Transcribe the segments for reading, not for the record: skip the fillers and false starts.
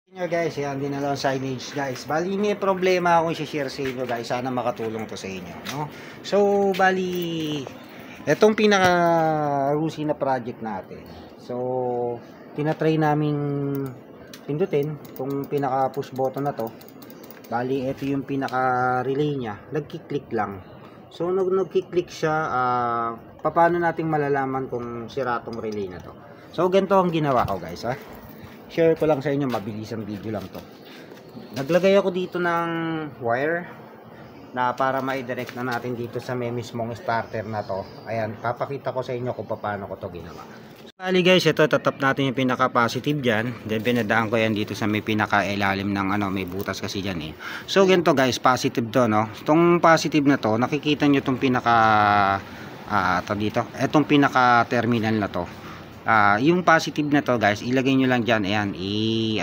Nyo guys, yan din na lang signage guys. Bali may problema akong i-share sa inyo guys. Sana makatulong to sa inyo, no? So, bali etong pinaka rusi na project natin. So, tinatry naming pindutin itong pinaka push button na to. Bali ito yung pinaka relay niya. Nagki-click lang. So, nagki-click siya, paano nating malalaman kung sira tong relay na to? So, ganito ang ginawa ko guys, ha? Share ko lang sa inyo, mabilisang video lang to. Naglagay ako dito ng wire na para ma-direct na natin dito sa may mismong starter na to. Ayan, papakita ko sa inyo kung paano ko to ginawa. Bali guys, ito tatap natin yung pinaka positive dyan. Then pinadaan ko yan dito sa may pinaka ilalim ng may butas kasi dyan eh. So ganito guys, positive to, no. Itong positive na to, nakikita nyo itong pinaka dito, itong pinaka terminal na to. Yung positive na to guys, ilagay nyo lang dyan. Ayan,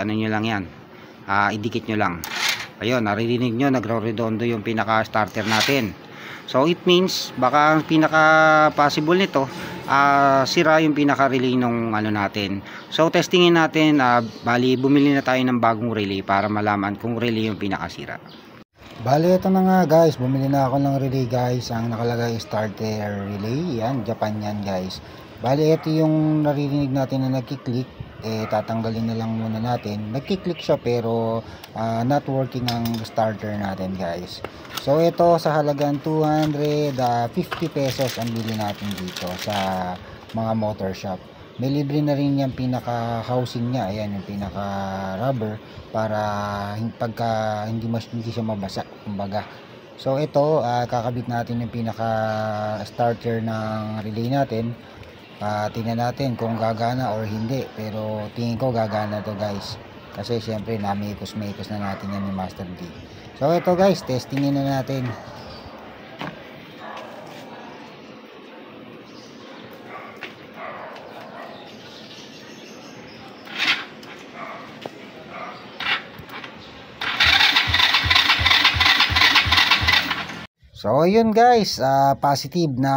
ano nyo lang yan, idikit nyo lang. Ayun, naririnig nyo, nagro-redondo yung pinaka starter natin. So it means, baka ang pinaka possible nito, sira yung pinaka relay nung natin. So testingin natin, bali bumili na tayo ng bagong relay para malaman kung relay yung pinaka sira. Bali ito na nga guys, bumili na ako ng relay guys. Ang nakalagay starter relay, yan, Japan yan guys. Bali ito yung naririnig natin na nagki-click, tatanggalin na lang muna natin. Nagki-click siya pero not working ang starter natin guys. So ito sa halagang 250 pesos ang bili natin dito sa mga motor shop. May libre na rin yung pinaka housing niya, ayan yung pinaka rubber para pagka hindi siya mabasa kumbaga. So ito kakabit natin yung pinaka starter ng relay natin. Tingnan natin kung gagana or hindi, pero tingin ko gagana to guys kasi syempre namikos na natin yan ni Master D. So ito guys, testingin na natin. So ayun guys, positive na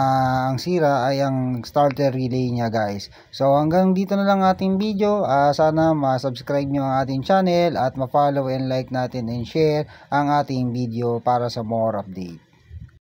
ang sira ay ang starter relay niya guys. So hanggang dito na lang ating video. Sana ma-subscribe nyo ang ating channel at ma-follow and like natin and share ang ating video para sa more update.